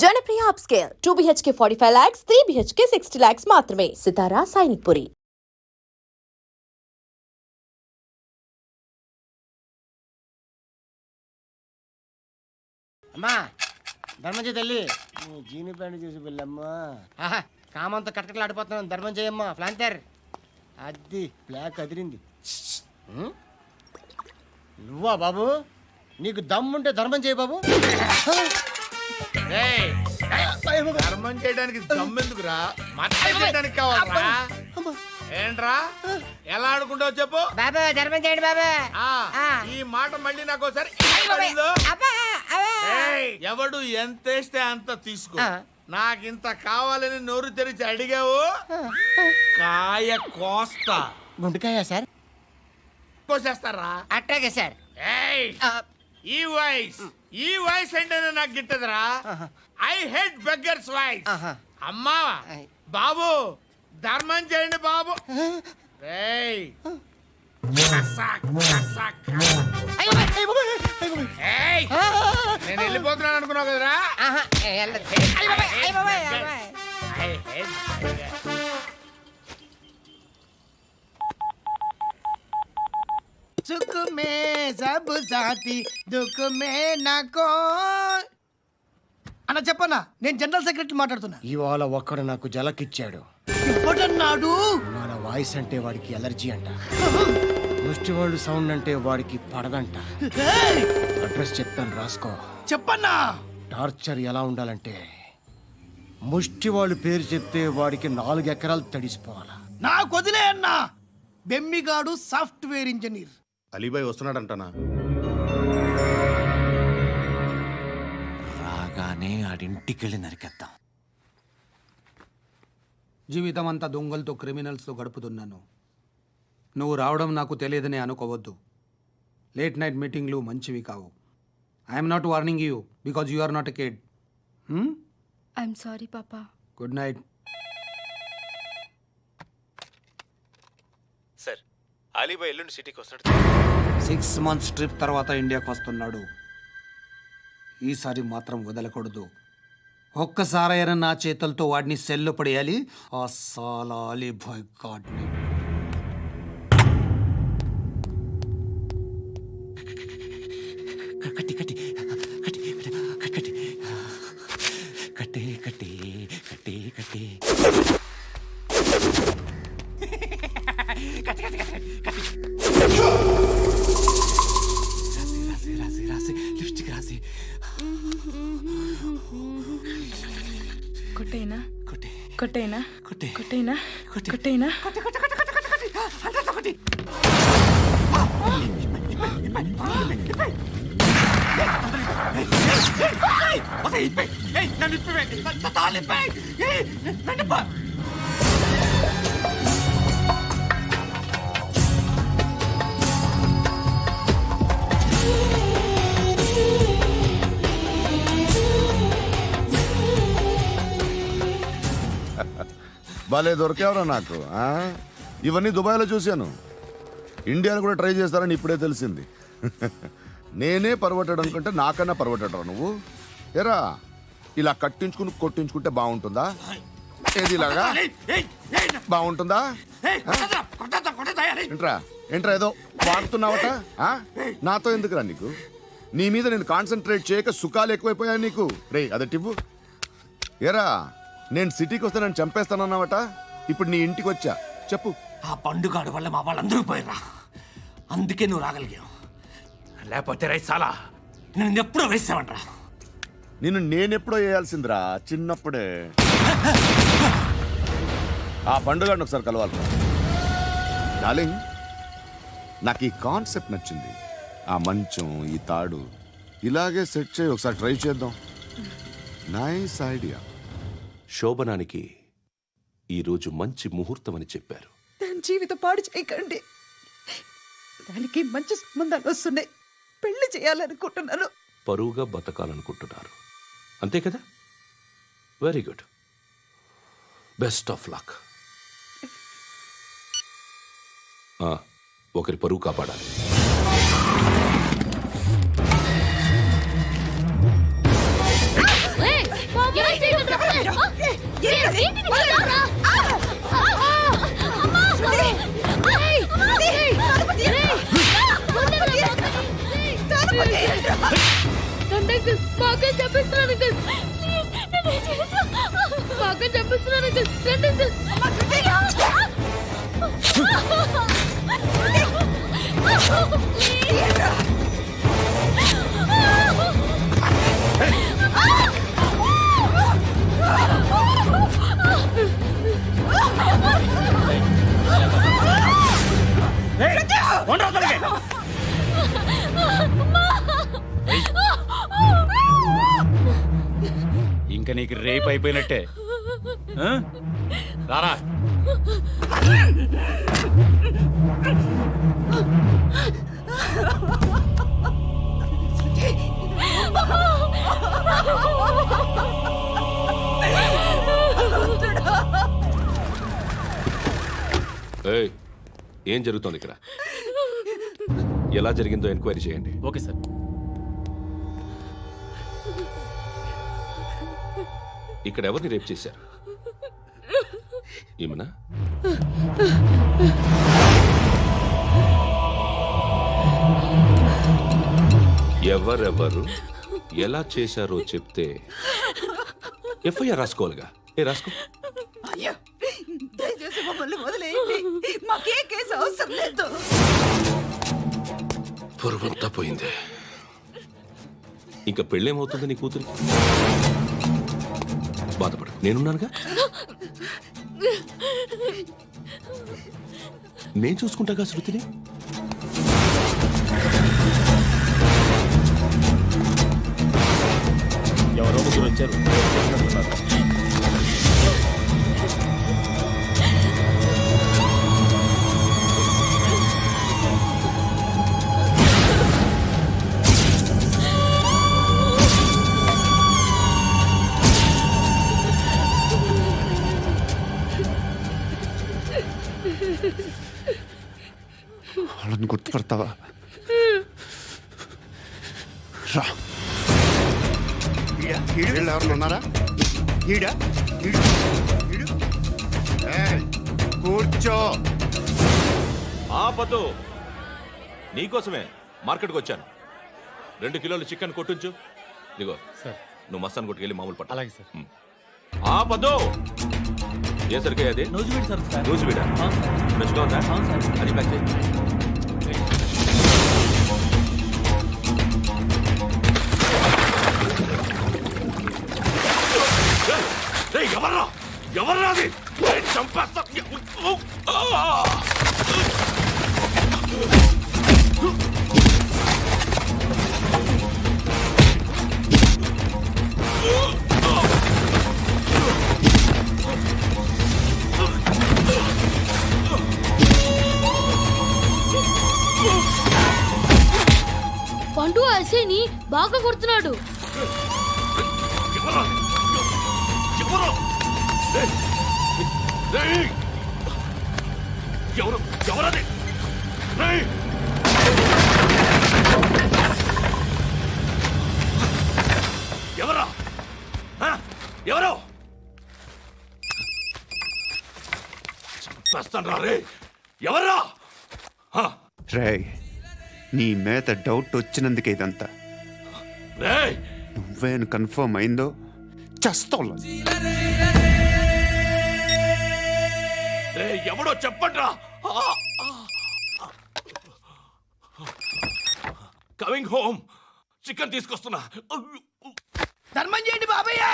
Janapriya upscale 2 BHK 45 lakhs, 3 BHK 60 lakhs మాత్రమే. సితారా సైనిక్పురి. అమ్మా ధర్మం చేయి తల్లి. జీని ప్యాంట్ చూసి వెళ్ళమ్మా. కామంతో కట్టకట్లు ఆడిపోతున్నాను. ధర్మం చేయమ్మా. ఫ్లాంతర్ అది బ్లాక్ అదిరింది. నువ్వా బాబు? నీకు దమ్ముంటే ధర్మం చేయి బాబు. ధర్మం చేయడానికి దమ్మెందుకురా? మతం చేయడానికి కావాలరా? ఏంట్రా ఎలా ఆడుకుంటావు చెప్పు బాబా. ధర్మం చేయండి బాబా. ఈ మాట మళ్ళీ నాకు ఒకసారి ఎవడు ఎంత వేస్తే అంత తీసుకో. నాకింత కావాలని నోరు తెరిచి అడిగావు, కాయ కోస్తా. గుండెకాయ సార్? కోసేస్తారా? అట్టాగే సార్. ఈ వాయిస్ అంటేనే నాకు గిట్టదురా. I hate beggars voice. అమ్మా బాబు ధర్మం చేయండి బాబు. నేను వెళ్ళిపోతున్నాను అనుకున్నావు కదరా. సుఖ మే సబ్ సాథీ దుఃఖ మే నాకో. అన్న చెప్పన్నా, నేను జనరల్ సెక్రటరీ మాట్లాడుతున్నా. ఇవాళ ఒక్కడు నాకు జలకిచ్చాడు. ఇప్పుడన్నాడు మన వాయిస్ అంటే వాడికి ఎలర్జీ అంట. ముష్టి వాళ్ళు సౌండ్ అంటే వాడికి పడదంట. అడ్రస్ చెప్తాను రాసుకో. చెప్పన్నా. టార్చర్ ఎలా ఉండాలంటే ముష్టి వాళ్ళు పేరు చెప్తే వాడికి 4 ఎకరాలు తడిసిపోవాలా. నాకు వదిలే అన్నా. బెమ్మిగాడు సాఫ్ట్వేర్ ఇంజనీర్. అలీబాయ్ వస్తున్నాడంటనా? రాగానే ఆడింటికెళ్ళి నరికేద్దాం. జీవితం అంతా దొంగలతో క్రిమినల్స్తో గడుపుతున్నాను. నువ్వు రావడం నాకు తెలియదని అనుకోవద్దు. లేట్ నైట్ మీటింగ్లు మంచివి కావు. I'm not warning you because you are not a kid. I'm sorry పాపా. Good night. సార్, అలీబాయ్ ఎల్లుండి సిటీకి వస్తాడు. 6 months ట్రిప్ తర్వాత ఇండియాకి వస్తున్నాడు. ఈసారి మాత్రం వదలకూడదు. ఒక్కసారైనా నా చేతులతో వాడిని సెల్లు పడేయాలి. ఆ సాలా అలీబాయ్ గాడ్ని. కట్టి కట్టి కట్టి కట్టి కట్టి కట్టి కట్టి కట్టి రాసి రాసి రాసి లిప్స్టిక్ రాసి కొట్టేనా కొట్టి కొట్టేనా కొట్టి కొట్టేనా కొట్టి కొట్టేనా కొట్టి కొట్టి కొట్టి కొట్టి కొట్టి అంతా కొట్టి. భలే దొరికేవరా నాకు. ఇవన్నీ దుబాయ్లో చూశాను. ఇండియాలో కూడా ట్రై చేస్తారని ఇప్పుడే తెలిసింది. నేనే పర్వటాడు అనుకుంటే నాకన్నా పర్వటాడు నువ్వు. ఎరా ఇలా కట్టించుకుని కొట్టించుకుంటే బాగుంటుందా? ఏది ఇలాగా బాగుంటుందా? ఏంట్రా ఏంట్రా ఏదో వాడుతున్నావట. నాతో ఎందుకురా నీకు? నీ మీద నేను కాన్సన్ట్రేట్ చేయక సుఖాలు ఎక్కువైపోయాయి నీకు. రే అదటివ్వు. ఎరా నేను సిటీకి వస్తే నన్ను చంపేస్తానన్నావట. ఇప్పుడు నీ ఇంటికి వచ్చా. చెప్పు. ఆ పండుగాడు వల్ల మా వాళ్ళందరూ పోయిరా. అందుకే నువ్వు రాగలిగావు. లేకపోతే రైసాలా నేను ఎప్పుడో వేసామంటరా. నిన్ను నేనెప్పుడో వేయాల్సిందిరా, చిన్నప్పుడే. ఆ పండుగను ఒకసారి కలవాలి డార్లింగ్. నాకు ఈ కాన్సెప్ట్ నచ్చింది. ఆ మంచం, ఈ తాడు ఇలాగే సెట్ చేయి. ఒకసారి ట్రై చేద్దాం. Nice idea. శోభనానికి ఈరోజు మంచి ముహూర్తం అని చెప్పారు. దాని జీవితం పాడు చేయకండి. దానికి మంచి సంబంధాలు వస్తున్నాయి. పెళ్లి చేయాలనుకుంటున్నాను. పరువుగా బతకాలనుకుంటున్నారు అంతే కదా? Very good. Best of luck. ఒకరి పరువు కాపాడాలి. ఇంకా నీకు రేపు అయిపోయినట్టే ఆ? రారా ఏయ్, ఏం జరుగుతోంది ఇక్కడ? ఎలా జరిగిందో ఎంక్వైరీ చేయండి. Okay sir. ఇక్కడ ఎవరిని రేప్ చేశారు? ఈమెనా? ఎవరెవరు ఎలా చేశారో చెప్తే ఎఫ్ఐఆర్ రాసుకోవాలిగా. రాసుకో. అయ్యో దయచేసి మమ్మల్ని వదిలేయండి, మాకే కేసు అవసరం లేదు. పొరువంతా పోయింది. ఇంకా పెళ్ళేమవుతుంది నీ కూతురికి? బాధపడు, నేనున్నానుగా. నేను చూసుకుంటాగా శృతిని. ఎవరో ముగ్గురు వచ్చారు. వాళ్ళని గుర్తుపడతావా? రా. వీళ్ళు ఎవరు ఉన్నారా? కూర్చో. ఆపదు. నీకోసమే మార్కెట్కి వచ్చాను. 2 కిలోలు చికెన్ కొట్టించు. ఇదిగో సార్. నువ్వు మస్తాన్ కొట్టుకెళ్ళి మామూలు పట్ట. అలాగే సార్. ఆపదు. ఏ సరికే అది? నూజివీడు సార్. నూజివీడా? ఫ్రెష్గా ఉందా? అది ప్యాక్ చేయి. ఎవర్రా ఎవర్రా అది? చంపేస్తా. పండు ఐసేని బాగా కొడుతున్నాడు. ఎవరది? ఎవరా? ఎవరు? చంపేస్తాను రా రే. ఎవరా? రే, నీ మీద డౌట్ వచ్చినందుకే ఇదంతా. రే, నువ్వేను కన్ఫర్మ్ అయిందో చస్తావు. ఎవడో చెప్పండ్రా. Coming home. చికెన్ తీసుకొస్తున్నా. ధర్మం చేయండి బాబయ్య.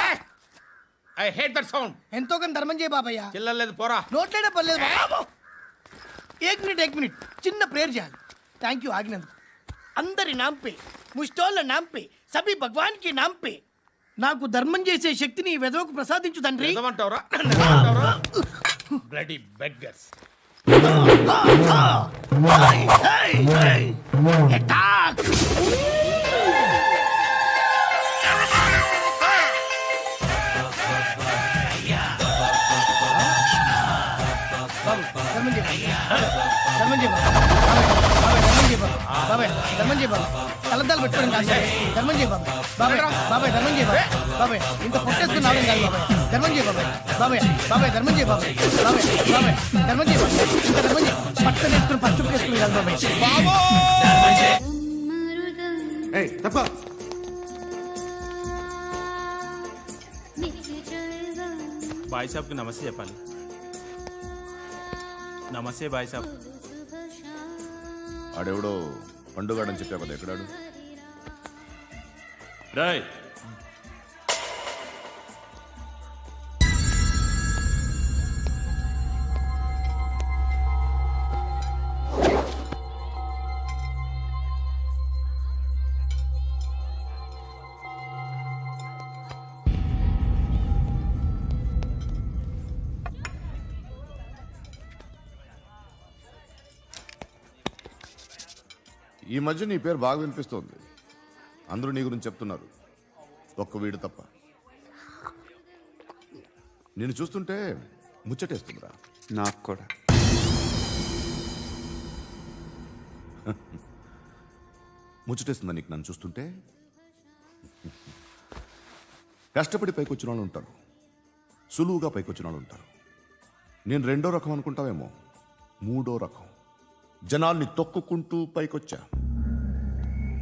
I hate that sound. ఎంతో కానీ ధర్మం చేయ బాబయ్య. చిల్లలేదు పోరా. నోట్లేడే పర్లేదు బాబు. ఏక్ మినిట్ చిన్న ప్రేయర్ చేయాలి. థ్యాంక్ యూ ఆగినందుకు. అందరి నామ్ పే, ముష్టోళ్ళ నామ్ పే, సభీ భగవాన్ కి నామ్ పే నాకు ధర్మం చేసే శక్తిని ఈ వెదవకు ప్రసాదించు తండ్రి. ఏమంటావురా? Bloody beggars. అటాక్. ధర్మం చేయండి. ధర్మం చేయి బాబాయ్. బాబాయ్ ధర్మం చేయి బాబాయ్. కలద్దాలు పెట్టుకోవడం కాదు బాబాయ్. ధర్మం చేయి బాబాయ్. బాబాయ్ ధర్మం చేయి బాబాయ్. బాబాయ్ ఇంత పొట్టేసుకున్నావు కాదు బాబాయ్. ధర్మం చేయి బాబాయ్. బాబాయ్ ధర్మం చేయి బాబాయ్. ధర్మం చేయి బాబాయ్. ఇంకా ధర్మం చేయి. పట్టణ వేసుకుని పచ్చుకు వేసుకుని కాదు బాబాయ్. తప్ప బాయ్ సాబ్కి నమస్తే చెప్పాలి. నమస్తే బాయ్ సాబ్. ఆడెవడో పండుగాడని చెప్పావు కదా, ఎక్కడాడు? రాయ్ ఈ మధ్య నీ పేరు బాగా వినిపిస్తోంది. అందరూ నీ గురించి చెప్తున్నారు, ఒక్క వీడు తప్ప. నేను చూస్తుంటే ముచ్చటేస్తుందిరా. నాకు కూడా. ముచ్చటేస్తుందా నీకు నన్ను చూస్తుంటే? కష్టపడి పైకొచ్చిన వాళ్ళు ఉంటారు, సులువుగా పైకొచ్చిన వాళ్ళు ఉంటారు. నేను రెండో రకం అనుకుంటావేమో, మూడో రకం. జనాల్ని తొక్కుకుంటూ పైకొచ్చా.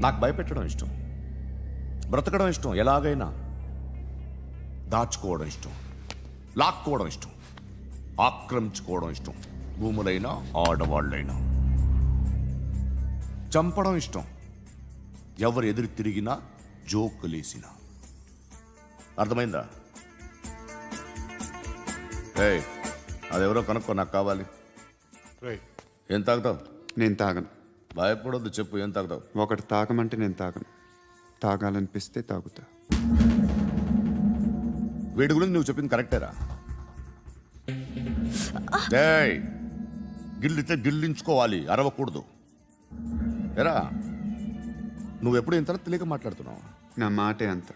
నాకు భయపెట్టడం ఇష్టం, బ్రతకడం ఇష్టం, ఎలాగైనా దాచుకోవడం ఇష్టం, లాక్కోవడం ఇష్టం, ఆక్రమించుకోవడం ఇష్టం. భూములైనా ఆడవాళ్ళైనా చంపడం ఇష్టం, ఎవరు ఎదురు తిరిగినా జోకులేసినా. అర్థమైందా? ఏయ్, అదెవరో కనుక్కో, నాకు కావాలి. ఏం తాగుతావు? నేను తాగను. భయపడొద్దు, చెప్పు ఏం తాగుతావు? ఒకటి తాగమంటే నేను తాగను. తాగాలనిపిస్తే తాగుతా. వీడి గురించి నువ్వు చెప్పింది కరెక్టేరా? ఏయ్, గిల్లితే గిల్లించుకోవాలి, అరవకూడదు. ఎరా, నువ్వెప్పుడు ఇంత తెలియక మాట్లాడుతున్నావు? నా మాటే అంత.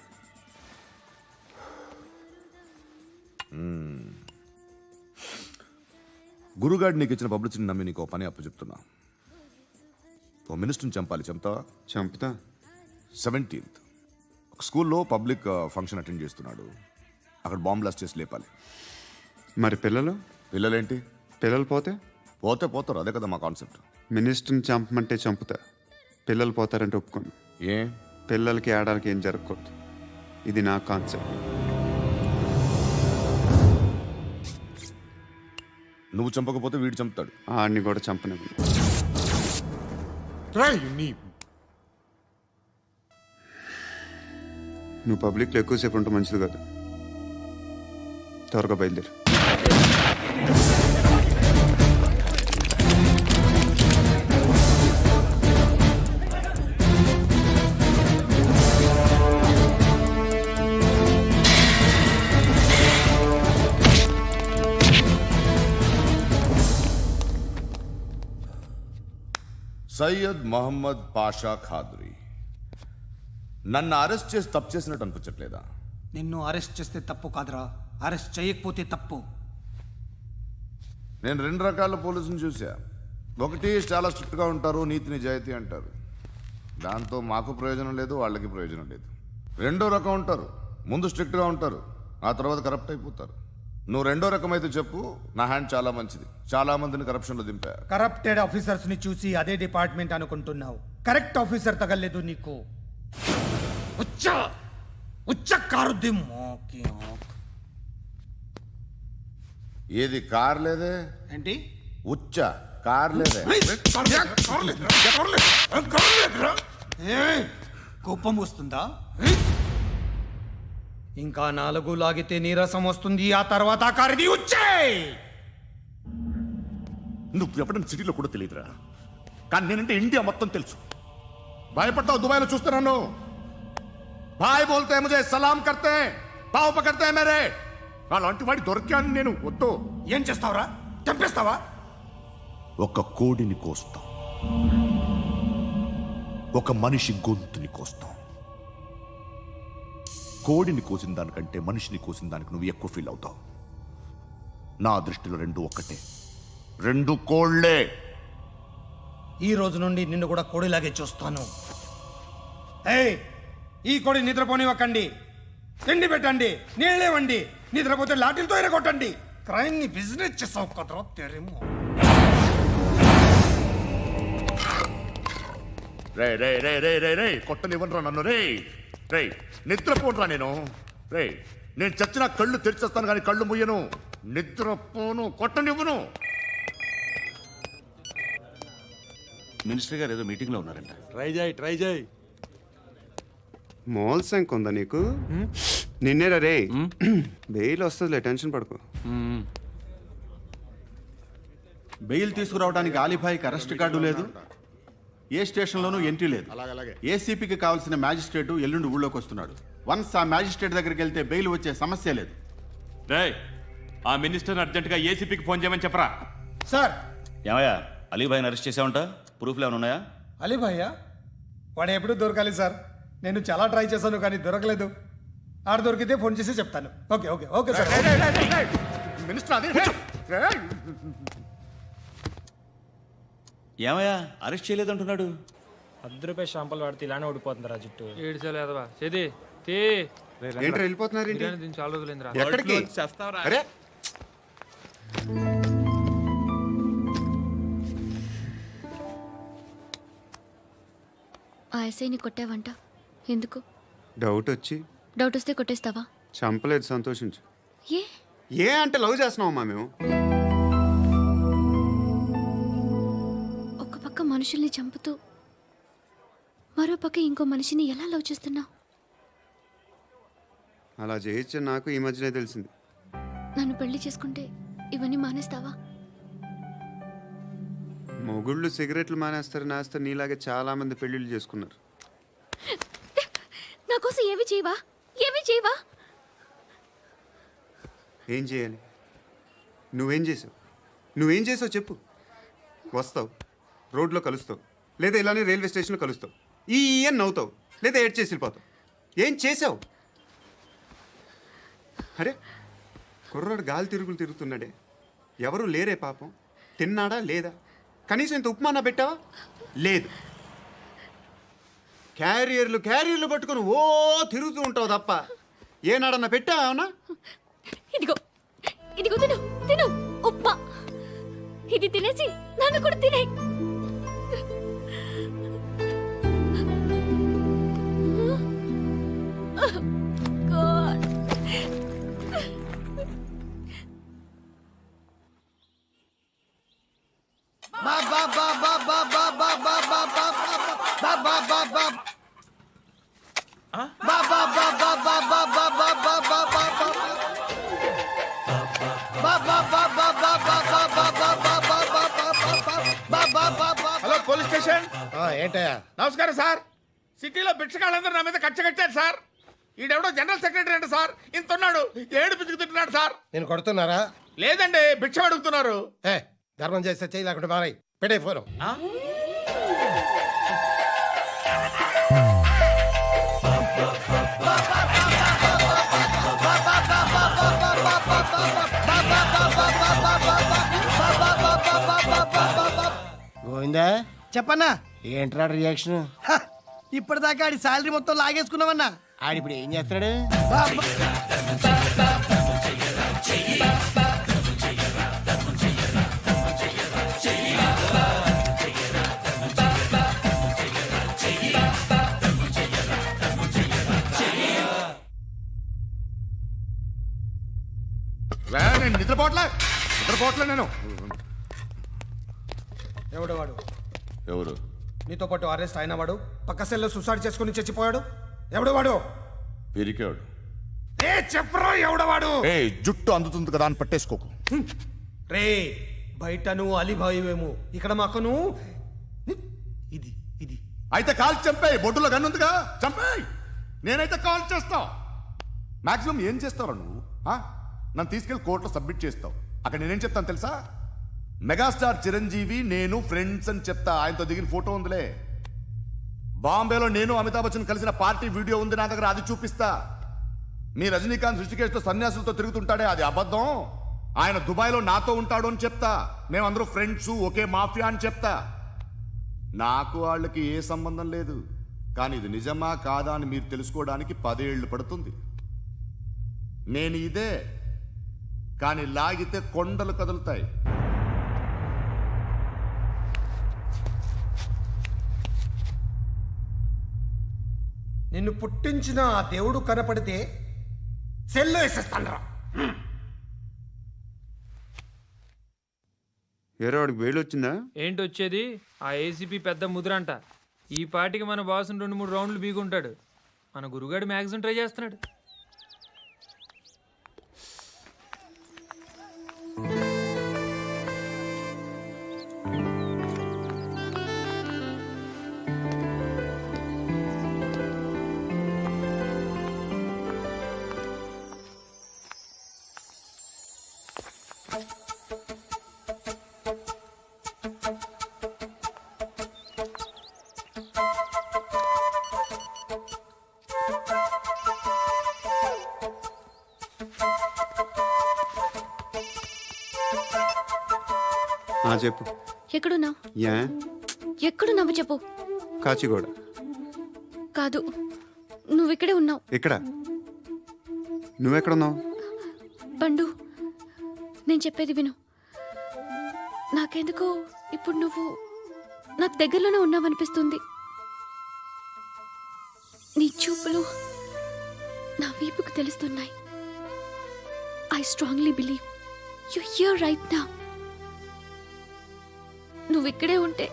గురుగాడు నీకు ఇచ్చిన పబ్లిసిటీని నమ్మి నీకు పని అప్పు చెప్తున్నా. ఓ మినిస్టర్ని చంపాలి, చంపుతావా? చంపుతా. 17th ఒక స్కూల్లో పబ్లిక్ ఫంక్షన్ అటెండ్ చేస్తున్నాడు. అక్కడ బాంబ్ బ్లాస్ట్ చేసి లేపాలి. మరి పిల్లలు? పిల్లలేంటి? పిల్లలు పోతే పోతే పోతారు, అదే కదా మా కాన్సెప్ట్. మినిస్టర్ని చంపమంటే చంపుతా, పిల్లలు పోతారంటే ఒప్పుకోను. ఏ? పిల్లలకి ఆడడానికి ఏం జరగకూడదు. ఇది నా కాన్సెప్ట్. నువ్వు చంపకపోతే వీడు చంపుతాడు. ఆడిని కూడా చంపనివ్వను. నువ్వు పబ్లిక్లో ఎక్కువసేపు ఉంటే మంచిది కాదు. త్వరగా బయలుదేరు. సయ్యద్ మహమ్మద్ పాషా ఖాద్రీ. నన్ను అరెస్ట్ చేసి తప్పు చేసినట్టు అనిపించట్లేదా? నిన్ను అరెస్ట్ చేస్తే తప్పు కాదురా, అరెస్ట్ చేయకపోతే తప్పు. నేను 2 రకాల పోలీసుని చూసా. ఒకటి చాలా స్ట్రిక్ట్గా ఉంటారు, నీతి నిజాయితీ అంటారు, దాంతో మాకు ప్రయోజనం లేదు, వాళ్ళకి ప్రయోజనం లేదు. రెండో రకం ఉంటారు, ముందు స్ట్రిక్ట్గా ఉంటారు, ఆ తర్వాత కరప్ట్ అయిపోతారు. నువ్వు రెండో రకం అయితే చెప్పు, నా హ్యాండ్ చాలా మంచిది, చాలా మందిని కరప్షన్లో దింపా. కరప్టెడ్ ఆఫీసర్స్ ని చూసి అదే డిపార్ట్మెంట్ అనుకుంటున్నావు. కరెక్ట్ ఆఫీసర్ తగలేదు నీకు. ఏది కార్ లేదే? ఏంటి? ఉచ్చ కార్ లేదే? కోపం వస్తుందా? ఇంకా 4 లాగితే నీరసం వస్తుంది, ఆ తర్వాత కారిది వచ్చే. నువ్వు ఎప్పుడైనా సిటీలో కూడా తెలియదురా, కానీ నేనంటే ఇండియా మొత్తం తెలుసు. భయపడతావు? దుబాయ్లో చూస్తున్నాను. భాయ్ బోల్తే ముజే సలాం కర్తే, పావు పకడ్తే మేరే. అలాంటి వాడి దొరికాను నేను. వద్దు. ఏం చేస్తావురా? చంపేస్తావా? ఒక కోడిని కోస్తాం, ఒక మనిషి గొంతుని కోస్తాం. కోడిని కోసిన దానికంటే మనిషిని కోసిన దానికి నువ్వు ఎక్కువ ఫీల్ అవుతావు. నా దృష్టిలో 2 ఒక్కటే, 2 కోళ్లే. ఈ రోజు నుండి నిన్ను కూడా కోడిలాగే చూస్తాను. ఏయ్, ఈ కోడి నిద్రపోనివ్వకండి. తిండి పెట్టండి, నీళ్ళేవండి. నిద్రపోతే లాఠీలతో ఎరగొట్టండి. క్రైమ్ ని బిజినెస్ చేసావు కదరా తెరేమో. రే రే రే రే రే రే కొట్టనివ్వనరా నన్ను. రే రే నిద్రపోనరా నేను. రే నేను చచ్చిన కళ్ళు తెరిచేస్తాను కానీ కళ్ళు ముయ్యను. నిద్రపోను, కొట్టనివ్వను. మినిస్టర్ గారు ఏదో మీటింగ్ లో ఉన్నారంట. ట్రై చేయి. మోల్ సంక్ ఉందా నీకు? నిన్నేరా రే. బెయిల్ వస్తుందిలే, టెన్షన్ పడుకో. బెయిల్ తీసుకురావడానికి ఆలిభాయికి అరెస్ట్ కార్డు లేదు, ఏ స్టేషన్లోనూ ఎంట్రీ లేదు. ఏసీపీకి కావాల్సిన మ్యాజిస్ట్రేటు ఎల్లుండి ఊళ్ళోకి వస్తున్నాడు. వన్స్ ఆ మ్యాజిస్ట్రేట్ దగ్గరికి వెళ్తే బెయిల్ వచ్చే సమస్య లేదు. ఆ మినిస్టర్ అర్జెంట్ గా ఏసీపీకి ఫోన్ చేయమని చెప్పరా. సార్. ఏమయ్యా అలీభాయిని అరెస్ట్ చేసావంట? ప్రూఫ్లు ఏమైనా ఉన్నాయా? అలీభయ్య వాడు ఎప్పుడు దొరకాలి సార్. నేను చాలా ట్రై చేశాను కానీ దొరకలేదు. ఆడ దొరికితే ఫోన్ చేసి చెప్తాను. Okay okay okay sir. Minister అది ఏమయ్యా అరెస్ట్ చేయలేదంటున్నాడు? ₹10 షాంపులు వాడితే ఇలానే ఓడిపోతుందిరా జుట్టు. ఏంట్రా వెళ్ళిపోతున్నారు ఏంటి? చాలా రోజులైందిరా. ఎక్కడికి? అరే ఆ ఎస్ఐని కొట్టావంట, ఎందుకు? డౌట్ వచ్చి. డౌట్ వస్తే కొట్టేస్తావా? చంపలేదు, సంతోషించు. ఏ ఏ అంటే లవ్ చేస్తున్నావమ్మా మేము. ఒక పక్క మనుషుల్ని చంపుతూ మరో పక్క ఇంకో మనిషిని ఎలా లవ్ చేస్తున్నావు? అలా చేయొచ్చని నాకు ఈ మధ్యనే తెలిసింది. నన్ను పెళ్లి చేసుకుంటే ఇవన్నీ మానేస్తావా? మొగుళ్ళు సిగరెట్లు మానేస్తారు, నేస్తారు. నీలాగే చాలా మంది పెళ్లిళ్ళు చేసుకున్నారు. నా కోసం ఏమి చేయవా? ఏమి చేయవా? ఏం చేయాలి? నువ్వేం చేసావు? నువ్వేం చేసావు చెప్పు. వస్తావు, రోడ్లో కలుస్తావు, లేదా ఇలానే రైల్వే స్టేషన్లో కలుస్తావు. ఈ అని నవ్వుతావు, లేదా ఏడ్ చేసి వెళ్ళిపోతావు. ఏం చేసావు? అరే కుర్రాడు గాలి తిరుగులు తిరుగుతున్నాడే, ఎవరు లేరే పాపం. తిన్నాడా లేదా? కనీసం ఇంత ఉప్మానా పెట్టావా? లేదు. క్యారియర్లు పట్టుకొని ఓ తిరుగుతూ ఉంటావు తప్ప ఏనాడన్నా పెట్టావా? అవునా? ఇదిగో ఇదిగో తిను తిను ఉప్మా. ఇది తినేసి నన్ను కూడా తినే. Hello police station. ఏంటయ్యా? నమస్కారం సార్. సిటీలో భిక్షగాళ్ళందరూ నా మీద కట్ట కట్టారు సార్. ఈడెవడో జనరల్ సెక్రటరీ అంట సార్. ఇంత ఉన్నాడు, ఏడు పిచ్చుకు తింటున్నాడు సార్. నేను కొడుతున్నారా? లేదండి, భిక్ష అడుగుతున్నారు. ధర్మం చేస్తే చేయి, లేకుండా మారాయి. పెట్టే ఫోను. గోవిందా చెప్పన్నా. ఏంట్రా రియాక్షన్? ఇప్పటిదాకా ఆడి శాలరీ మొత్తం లాగేసుకున్నావన్నా. ఆడిప్పుడు ఏం చేస్తున్నాడు? నేను నిద్రపోవట్లే నేను. ఎవడు వాడు? ఎవరు? నీతో పాటు అరెస్ట్ అయిన వాడు, పక్క సెల్లో సూసైడ్ చేసుకుని చచ్చిపోయాడు. ఎవడు వాడు? పిరికాడు. చెప్పరా ఎవడవాడు? జుట్టు అందుతుంది కదా అని పట్టేసుకోకు. రే బయట నువ్వు అలీభాయివేమో, ఇక్కడ మాకు నువ్వు ఇది ఇది. అయితే కాల్ చంపేయి. బొడ్డులో గన్నుందిగా, చంపేయి. నేనైతే కాల్ చేస్తా. మాక్సిమం ఏం చేస్తావు నువ్వు? నన్ను తీసుకెళ్లి కోర్టులో సబ్మిట్ చేస్తావు. అక్కడ నేనేం చెప్తాను తెలుసా? మెగాస్టార్ చిరంజీవి నేను ఫ్రెండ్స్ అని చెప్తా. ఆయనతో దిగిన ఫోటో ఉందిలే. బాంబేలో నేను అమితాబ్ బచ్చన్ కలిసిన పార్టీ వీడియో ఉంది నా దగ్గర, అది చూపిస్తా. మీ రజనీకాంత్ ఋషికేష్తో సన్యాసులతో తిరుగుతుంటాడే, అది అబద్ధం. ఆయన దుబాయ్లో నాతో ఉంటాడు అని చెప్తా. మేమందరూ ఫ్రెండ్స్, ఒకే మాఫియా అని చెప్తా. నాకు వాళ్ళకి ఏ సంబంధం లేదు. కానీ ఇది నిజమా కాదా అని మీరు తెలుసుకోవడానికి 10 ఏళ్ళు పడుతుంది. నేను ఇదే, కానీ లాగితే కొండలు కదులుతాయి. నిన్ను పుట్టించిన ఆ దేవుడు కనపడితే సెల్లో వేసేస్తాను. ఏరా వాడికి వేలు వచ్చిందా? ఏంటి వచ్చేది? ఆ ఏసీపీ పెద్ద ముద్రంట. ఈ పాటికి మన బాసుని 2-3 రౌండ్లు బీగుంటాడు. మన గురుగాడు మ్యాగజైన్ ట్రై చేస్తున్నాడు. చెప్పు. ఎక్కడున్నావు? యా ఎక్కడున్నావు చెప్పు. కాచిగూడ. కాదు, నువ్వు ఇక్కడే ఉన్నావు. ఎక్కడ? నువ్వెక్కడున్నావు? పండు, నేను చెప్పేది విను. నాకెందుకో ఇప్పుడు నువ్వు నాకు దగ్గరలోనే ఉన్నావనిపిస్తుంది. నీ చూపులు నా వీపుకు తెలుస్తున్నాయి. I strongly believe you here right now. నువ్వు ఇక్కడే ఉంటే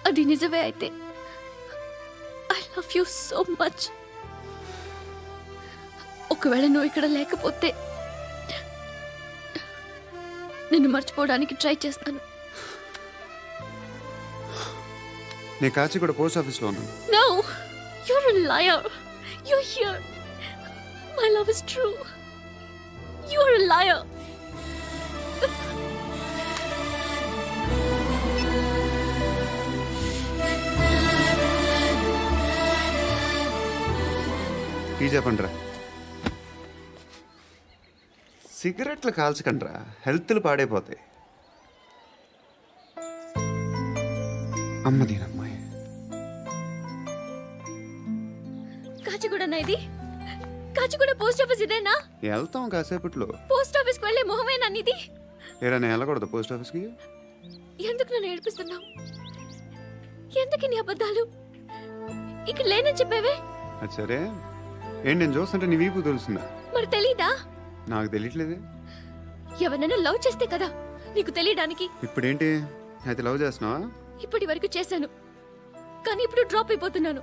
అది నిజమే అయితే I love you so much. ఒకవేళ నువ్వు ఇక్కడ లేకపోతే నిన్ను మర్చిపోవడానికి ట్రై చేస్తాను. నేను కాచిగూడ పోస్ట్ ఆఫీస్లో ఉన్నాను. No, you're a liar. You're here. My love is true. You're a liar. Tea చెప్పండిరా. సిగరెట్లు కాల్చకండ్రా, హెల్త్లు పాడైపోతాయి. అమ్మదీనమ్మాయి. కాచిగూడనా ఇది? కాచిగూడ పోస్ట్ ఆఫీస్ ఇదేనా? వెళ్తాం కాసేపట్లో. పోస్ట్ ఆఫీస్కి వెళ్ళే మొహమేనా నీది? ఏరా నేను వెళ్ళకూడదు పోస్ట్ ఆఫీస్కి? ఎందుకు నన్ను ఏడిపిస్తున్నావు? ఎందుకు నీ అబద్ధాలు? ఇక్కడ లేనని చెప్పేవే. అది సరే, ఏంటి నేను చూస్తుంటే నీ వీపు తెలుస్తుందా? మరి తెలీదా? నాకు తెలియట్లేదే. ఎవరైనా లవ్ చేస్తే కదా నీకు తెలియడానికి. ఇప్పుడేంటి అయితే లవ్ చేస్తున్నావా? ఇప్పటి వరకు చేశాను, కానీ ఇప్పుడు డ్రాప్ అయిపోతున్నాను.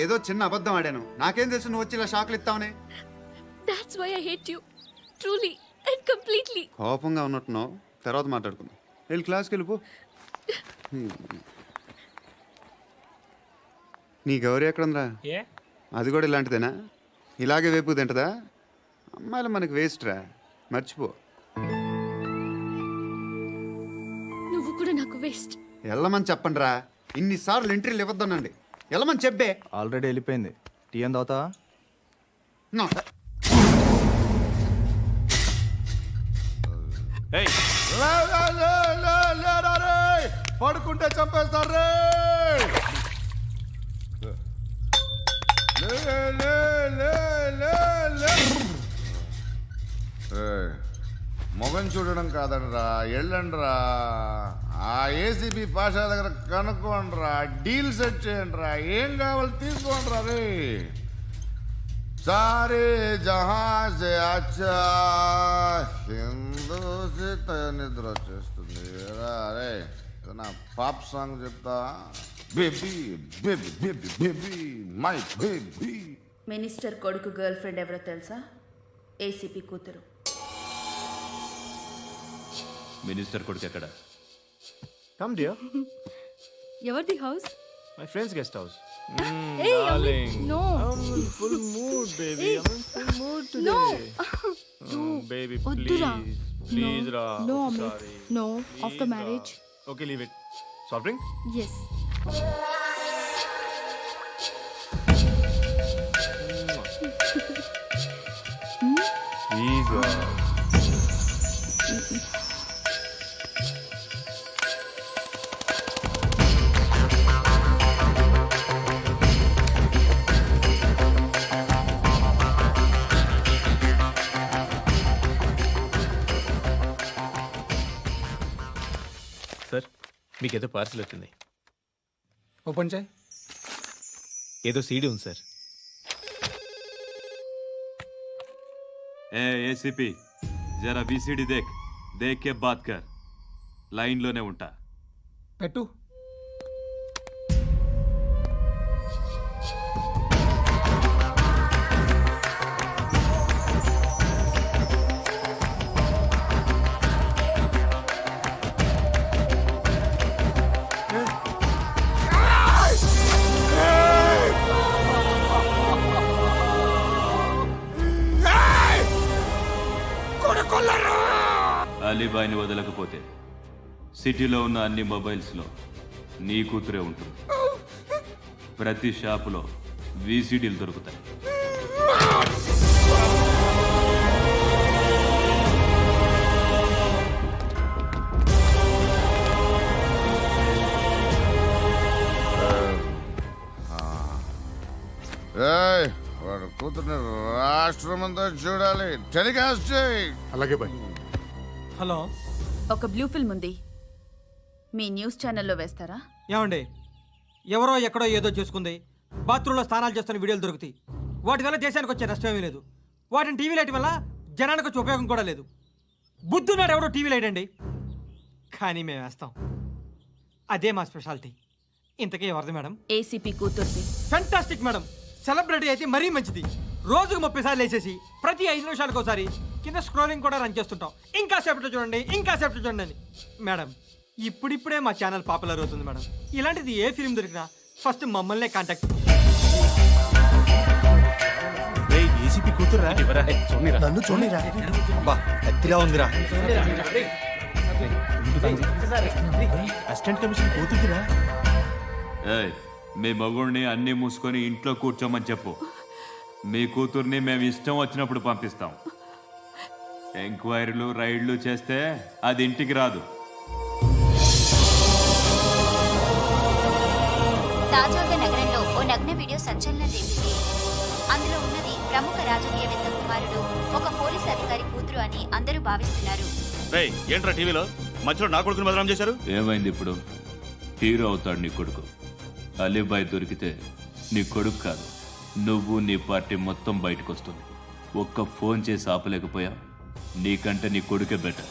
ఏదో చిన్న అబద్ధం ఆడాను. నాకేం తెలుసు నువ్వు వచ్చి ఇలా షాక్లు ఇస్తావనే. That's why I hate you. Truly and completely. కోపంగా ఉన్నట్టున్నావు, తర్వాత మాట్లాడుకుందాం. వెళ్ళి క్లాస్కి వెళ్ళిపో. నీ గౌరీ ఎక్కడుందిరా? అది కూడా ఇలాంటిదేనా? ఇలాగే వేపు తింటదా? అమ్మాయిలు మనకి వేస్ట్ రా, మర్చిపో. నువ్వు కూడా నాకు వేస్ట్. వెళ్ళమని చెప్పండి రా. ఇన్నిసార్లు ఎంట్రీలు ఇవ్వద్దనండి. వెళ్ళమని చెప్పే. ఆల్రెడీ వెళ్ళిపోయింది. టీ ఏం తాగుతావా? పడుకుంటే చంపేస్తారు రే. మొగం చూడడం కాదండ్రా, వెళ్ళండ్రా. ఆ ఏసీబీ పాషా దగ్గర కనుక్కోండ్రా, డీల్ సెట్ చేయండిరా, ఏం కావాలి తీసుకోండిరా రే. సారే జహాజే అచ్చా హిందూ నిద్ర వచ్చేస్తుంది రే. నా పాప్ సాంగ్ చెప్తా. Baby baby baby baby my baby. Minister కొడుకు గర్ల్ ఫ్రెండ్ ఎవరో తెలుసా? ఏసీపీ కూతురు. మినిస్టర్ కొడుకు ఎక్కడ? Come dear. ఎవరిది house? My friends guest house. No. Full mood baby. Full mood today. No. Baby వద్దురా. ప్లీజ్ రా. No, sorry. No, after marriage. Okay leave it. Soft drink? Yes. Please రా. మీకేదో parcel వచ్చింది. Open చేయి. ఏదో CD ఉంది sir. ACP జరా బీసీడీ దేక్ కే బాత్ కర్. లైన్లోనే ఉంటా. పెట్టు. అలీబాయిని వదలకపోతే సిటీలో ఉన్న అన్ని మొబైల్స్లో నీ కూతురే ఉంటుంది. ప్రతి షాపులో వీసీడీలు దొరుకుతాయి. వాడు కూతుర్ని రాష్ట్రమంతా చూడాలి. టెలికాస్ట్ చేయి. అలాగే బాయ్. హలో, ఒక బ్లూ ఫిల్మ్ ఉంది, మీ న్యూస్ ఛానల్లో వేస్తారా? ఏమండి, ఎవరో ఎక్కడో ఏదో చేసుకుంది, బాత్రూంలో స్నానాలు చేస్తున్న వీడియోలు దొరుకుతాయి. వాటి వల్ల దేశానికి వచ్చే నష్టమేమీ లేదు. వాటిని టీవీ లైట్ వల్ల జనానికి వచ్చే ఉపయోగం కూడా లేదు. బుద్ధున్నాడు ఎవడో టీవీ లైట్ అండి, కానీ మేము వేస్తాం. అదే మా స్పెషాలిటీ. ఇంతకీ ఎవరిది మేడం? ఏసీపీ కూతుర్ది. Fantastic madam. సెలబ్రిటీ అయితే మరీ మంచిది. రోజుకు 30 సార్లు వేసేసి ప్రతి 5 నిమిషాలకు ఒకసారి కింద స్క్రోలింగ్ కూడా రన్ చేస్తుంటాం. ఇంకా సేపట్లో చూడండి, ఇంకా సేపట్లో చూడండి అని. మేడం, ఇప్పుడిప్పుడే మా ఛానల్ పాపులర్ అవుతుంది మేడం. ఇలాంటిది ఏ ఫిల్మ్ దొరికినా ఫస్ట్ మమ్మల్నే కాంటాక్ట్. ఏసీపీ కూతురా? నన్ను చూడరా, అతిరా ఉందిరా. Assistant commission కూతురురా. మీ మగుడిని అన్నీ మూసుకొని ఇంట్లో కూర్చోమని చెప్పు. మీ కూతుర్ని మేము ఇష్టం వచ్చినప్పుడు పంపిస్తాం. ఎంక్వైరీలు రైడ్లు చేస్తే అది ఇంటికి రాదు. తాజాగా నగరంలో ఓ నగ్న వీడియో సంచలనం రేపింది. అందులో ఉన్నది ప్రముఖ రాజకీయవేత్త కుమారుడు, ఒక పోలీస్ అధికారి కూతురు అని అందరూ భావిస్తున్నారు. ఏంట్రా టీవీలో మధ్యలో నా కొడుకుని బదనాం చేశారు? ఏమైంది ఇప్పుడు? హీరో అవుతాడు నీ కొడుకు. అలీబాయ్ దొరికితే నీ కొడుకు కాదు, నువ్వు నీ పార్టీ మొత్తం బయటకు వస్తుంది. ఒక్క ఫోన్ చేసి ఆపలేకపోయా? నీకంటే నీ కొడుకే బెటర్.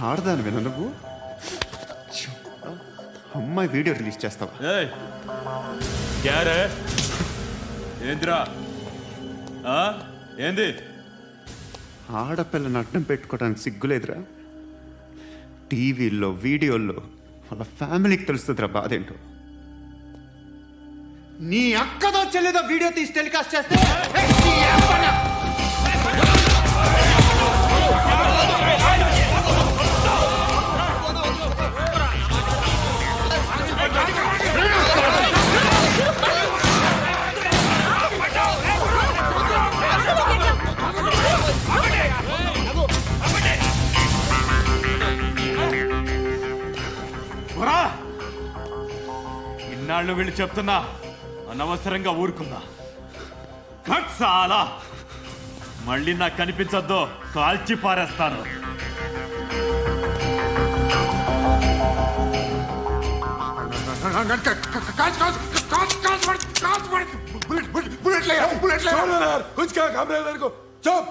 ఆడదాను విన నువ్వు. అమ్మాయి వీడియో రిలీజ్ చేస్తావా? ఏంద్రా ఏంది? ఆడపిల్లని అడ్డం పెట్టుకోవడానికి సిగ్గులేదురా? టీవీల్లో వీడియోల్లో వాళ్ళ ఫ్యామిలీకి తెలుస్తుందిరా బాధేంటో. నీ అక్కదో చెల్లిదో వీడియో తీసి టెలికాస్ట్ చేస్తే ఇన్నాళ్ళు వీళ్ళు చెప్తున్నా అనవసరంగా ఊరుకుందా. చాలా మళ్ళీ నాకు కనిపించొద్దు, కాల్చి పారేస్తాను. कुछ क्या घबरा को चुप